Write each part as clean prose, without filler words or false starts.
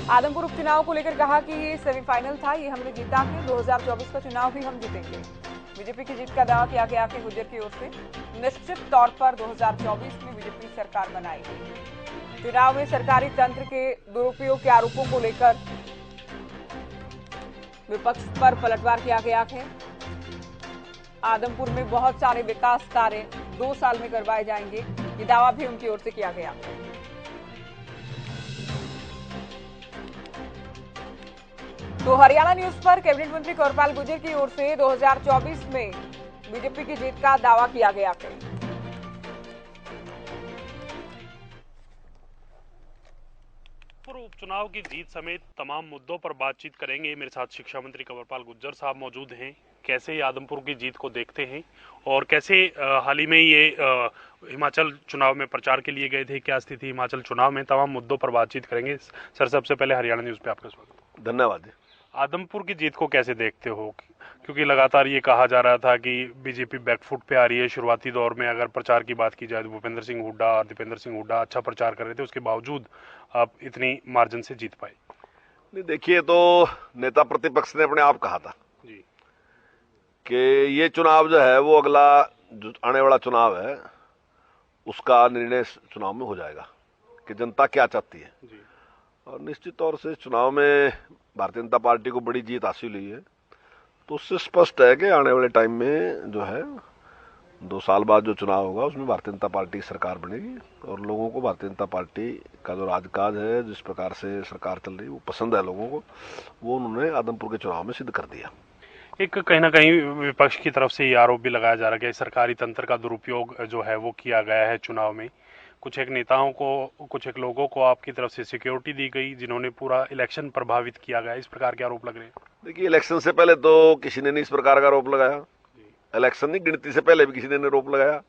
आदमपुर उपचुनाव को लेकर कहा कि ये सेमीफाइनल था, ये हमने जीता है। 2024 का चुनाव भी हम जीतेंगे। बीजेपी की जीत का दावा किया गया कि गुर्जर की ओर से निश्चित तौर पर 2024 में बीजेपी सरकार बनाएगी। चुनाव में सरकारी तंत्र के दुरुपयोग के आरोपों को लेकर विपक्ष पर पलटवार किया गया है। आदमपुर में बहुत सारे विकास कार्य 2 साल में करवाए जाएंगे, ये दावा भी उनकी ओर से किया गया। तो हरियाणा न्यूज पर कैबिनेट मंत्री कंवरपाल गुर्जर की ओर से 2024 में बीजेपी की जीत का दावा किया गया है। उपचुनाव की जीत समेत तमाम मुद्दों पर बातचीत करेंगे। मेरे साथ शिक्षा मंत्री कंवरपाल गुर्जर साहब मौजूद हैं। कैसे आदमपुर की जीत को देखते हैं और कैसे हाल ही में ये हिमाचल चुनाव में प्रचार के लिए गए थे, क्या स्थिति हिमाचल चुनाव में, तमाम मुद्दों पर बातचीत करेंगे। सर, सबसे पहले हरियाणा न्यूज पे आपका स्वागत। धन्यवाद। आदमपुर की जीत को कैसे देखते हो? क्योंकि लगातार ये कहा जा रहा था कि बीजेपी बैकफुट पे आ रही है। शुरुआती दौर में अगर प्रचार की बात की जाए तो भूपेंद्र सिंह हुड्डा और दीपेंद्र सिंह हुड्डा अच्छा प्रचार कर रहे थे, उसके बावजूद आप इतनी मार्जिन से जीत पाए। नहीं, देखिए, तो नेता प्रतिपक्ष ने अपने आप कहा था जी कि ये चुनाव जो है वो अगला जो आने वाला चुनाव है उसका निर्णय चुनाव में हो जाएगा कि जनता क्या चाहती है। जी और निश्चित तौर से चुनाव में भारतीय जनता पार्टी को बड़ी जीत हासिल हुई है, तो उससे स्पष्ट है कि आने वाले टाइम में जो है 2 साल बाद जो चुनाव होगा उसमें भारतीय जनता पार्टी की सरकार बनेगी और लोगों को भारतीय जनता पार्टी का जो राजकाज है, जिस प्रकार से सरकार चल रही है, वो पसंद है लोगों को। वो उन्होंने आदमपुर के चुनाव में सिद्ध कर दिया। एक कहीं ना कहीं विपक्ष की तरफ से ये आरोप भी लगाया जा रहा है कि सरकारी तंत्र का दुरुपयोग जो है वो किया गया है चुनाव में। कुछ एक नेताओं को, कुछ एक लोगों को आपकी तरफ से सिक्योरिटी दी गई जिन्होंने पूरा इलेक्शन प्रभावित किया गया, इस प्रकार के आरोप लग रहे हैं। देखिए, इलेक्शन से पहले तो किसी ने नहीं इस प्रकार का आरोप लगाया। इलेक्शन नहीं, गिनती से पहले भी किसी ने आरोप लगाया,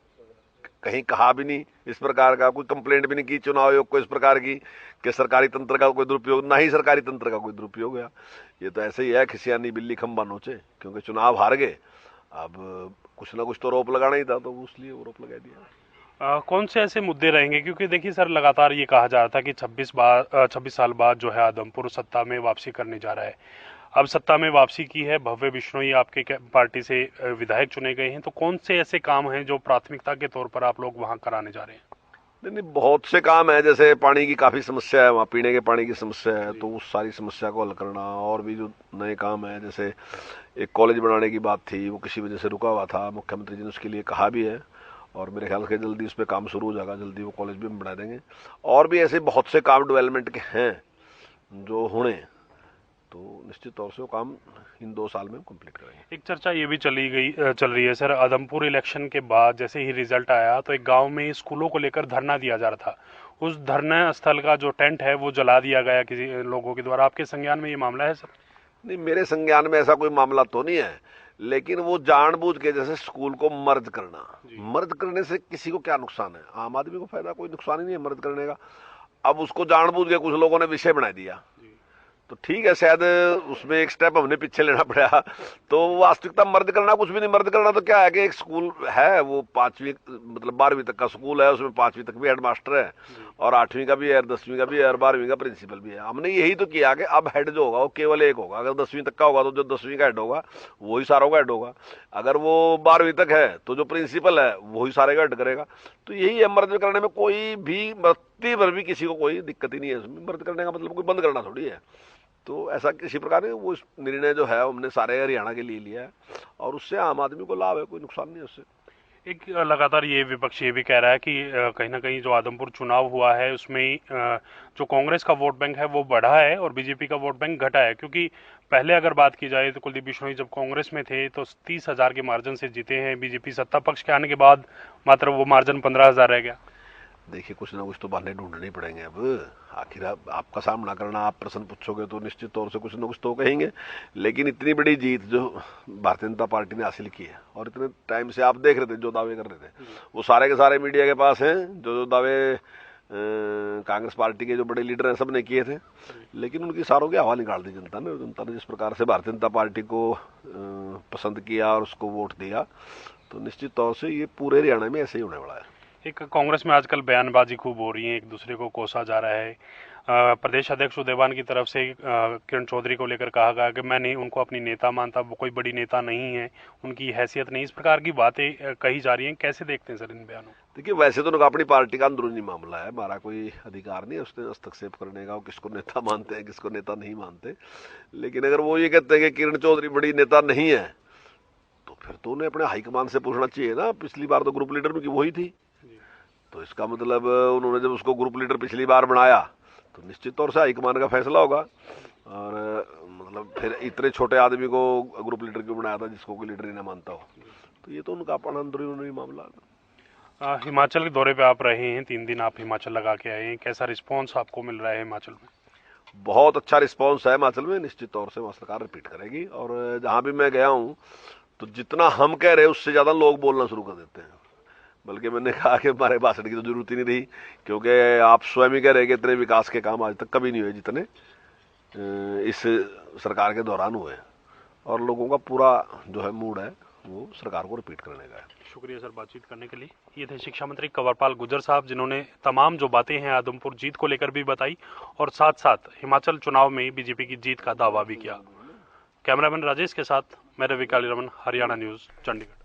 कहीं कहा भी नहीं इस प्रकार का, कोई कंप्लेंट भी नहीं की चुनाव आयोग को इस प्रकार की कि सरकारी तंत्र का कोई दुरुपयोग। ना ही सरकारी तंत्र का कोई दुरुपयोग हुआ। ये तो ऐसे ही है, खिसियानी बिल्ली खंबा नोचे, क्योंकि चुनाव हार गए। अब कुछ ना कुछ तो आरोप लगाना ही था, तो इसलिए आरोप लगा दिया। कौन से ऐसे मुद्दे रहेंगे? क्योंकि देखिए सर, लगातार ये कहा जा रहा था कि 26 साल बाद जो है आदमपुर सत्ता में वापसी करने जा रहा है। अब सत्ता में वापसी की है, भव्य बिश्नोई आपके पार्टी से विधायक चुने गए हैं, तो कौन से ऐसे काम हैं जो प्राथमिकता के तौर पर आप लोग वहां कराने जा रहे हैं? नहीं, बहुत से काम है। जैसे पानी की काफी समस्या है, वहाँ पीने के पानी की समस्या है, तो उस सारी समस्या को हल करना। और भी जो नए काम है, जैसे एक कॉलेज बनाने की बात थी, वो किसी वजह से रुका हुआ था, मुख्यमंत्री जी ने उसके लिए कहा भी है और मेरे ख्याल से जल्दी उस पर काम शुरू हो जाएगा, जल्दी वो कॉलेज भी हम बना देंगे। और भी ऐसे बहुत से काम डेवलपमेंट के हैं जो होने, तो निश्चित तौर से वो काम इन 2 साल में कंप्लीट करेंगे। एक चर्चा ये भी चल रही है सर, आदमपुर इलेक्शन के बाद जैसे ही रिजल्ट आया तो एक गांव में स्कूलों को लेकर धरना दिया जा रहा था। उस धरना स्थल का जो टेंट है वो जला दिया गया किसी लोगों के द्वारा। आपके संज्ञान में ये मामला है सर? नहीं, मेरे संज्ञान में ऐसा कोई मामला तो नहीं है, लेकिन वो जानबूझ के जैसे स्कूल को मर्ज करना, मर्ज करने से किसी को क्या नुकसान है? आम आदमी को फायदा, कोई नुकसान ही नहीं है मर्ज करने का। अब उसको जानबूझ के कुछ लोगों ने विषय बना दिया, तो ठीक है, शायद उसमें एक स्टेप हमने पीछे लेना पड़ा। तो वास्तविकता मर्ज करना कुछ भी नहीं। मर्ज करना तो क्या है कि एक स्कूल है, वो 5वीं मतलब 12वीं तक का स्कूल है, उसमें 5वीं तक भी हेडमास्टर है और 8वीं का भी है, 10वीं का भी है और 12वीं का प्रिंसिपल भी है। हमने यही तो किया कि अब हेड जो होगा वो केवल एक होगा। अगर 10वीं तक का होगा तो जो 10वीं का हेड होगा वही सारों का हेड होगा। अगर वो 12वीं तक है तो जो प्रिंसिपल है वही सारे का हेड करेगा। तो यही है, मर्ज करने में कोई भी मर्ती भर भी किसी को कोई दिक्कत ही नहीं है। मर्ज करने का मतलब कोई बंद करना थोड़ी है। तो ऐसा किसी प्रकार से वो निर्णय जो है हमने सारे हरियाणा के लिए लिया है और उससे आम आदमी को लाभ है, कोई नुकसान नहीं है उससे। एक लगातार ये विपक्ष ये भी कह रहा है कि कहीं ना कहीं जो आदमपुर चुनाव हुआ है उसमें जो कांग्रेस का वोट बैंक है वो बढ़ा है और बीजेपी का वोट बैंक घटा है। क्योंकि पहले अगर बात की जाए तो कुलदीप बिश्नोई जब कांग्रेस में थे तो 30,000 के मार्जिन से जीते हैं। बीजेपी सत्ता पक्ष के आने के बाद मात्र वो मार्जिन 15,000 रह गया। देखिए, कुछ ना कुछ तो बहाने ढूंढने ही पड़ेंगे। अब आखिर आपका सामना करना, आप प्रश्न पूछोगे तो निश्चित तौर से कुछ ना कुछ तो कहेंगे। लेकिन इतनी बड़ी जीत जो भारतीय जनता पार्टी ने हासिल की है और इतने टाइम से आप देख रहे थे जो दावे कर रहे थे, वो सारे के सारे मीडिया के पास हैं। जो दावे कांग्रेस पार्टी के जो बड़े लीडर हैं सब ने किए थे, लेकिन उनकी सारों की हवा निकाल दी जनता ने। जनता ने जिस प्रकार से भारतीय जनता पार्टी को पसंद किया और उसको वोट दिया, तो निश्चित तौर से ये पूरे हरियाणा में ऐसे ही होने वाला है। एक कांग्रेस में आजकल बयानबाजी खूब हो रही है, एक दूसरे को कोसा जा रहा है। प्रदेश अध्यक्ष उदयवान की तरफ से किरण चौधरी को लेकर कहा गया कि मैं नहीं उनको अपनी नेता मानता, वो कोई बड़ी नेता नहीं है, उनकी हैसियत नहीं, इस प्रकार की बातें कही जा रही हैं। कैसे देखते हैं सर इन बयानों? देखिए, वैसे तो उनका अपनी पार्टी का अंदरूनी मामला है, हमारा कोई अधिकार नहीं है उसने हस्तक्षेप करने का, किसको नेता मानते हैं किसको नेता नहीं मानते। लेकिन अगर वो ये कहते हैं कि किरण चौधरी बड़ी नेता नहीं है, तो फिर तो उन्हें अपने हाईकमान से पूछना चाहिए ना। पिछली बार तो ग्रुप लीडर उनकी वही थी, तो इसका मतलब उन्होंने जब उसको ग्रुप लीडर पिछली बार बनाया तो निश्चित तौर से हाईकमान का फैसला होगा। और मतलब फिर इतने छोटे आदमी को ग्रुप लीडर क्यों बनाया था जिसको कोई लीडर ही ना मानता हो, तो ये तो उनका अपना अंदरूनी मामला है। हिमाचल के दौरे पे आप रहे हैं, 3 दिन आप हिमाचल लगा के आए हैं, कैसा रिस्पांस आपको मिल रहा है हिमाचल में? बहुत अच्छा रिस्पांस है हिमाचल में, निश्चित तौर से वहाँ सरकार रिपीट करेगी। और जहाँ भी मैं गया हूँ तो जितना हम कह रहे हैं उससे ज़्यादा लोग बोलना शुरू कर देते हैं। बल्कि मैंने कहा कि हमारे भाषण की तो जरूरत ही नहीं रही, क्योंकि आप स्वयं ही कह रहे हैं कि इतने विकास के काम आज तक कभी नहीं हुए जितने इस सरकार के दौरान हुए। और लोगों का पूरा जो है मूड है वो सरकार को रिपीट करने का है। शुक्रिया सर बातचीत करने के लिए। ये थे शिक्षा मंत्री कंवरपाल गुर्जर साहब, जिन्होंने तमाम जो बातें हैं आदमपुर जीत को लेकर भी बताई और साथ साथ हिमाचल चुनाव में बीजेपी की जीत का दावा भी किया। कैमरामैन राजेश के साथ मैं रवि कालीरमन, हरियाणा न्यूज, चंडीगढ़।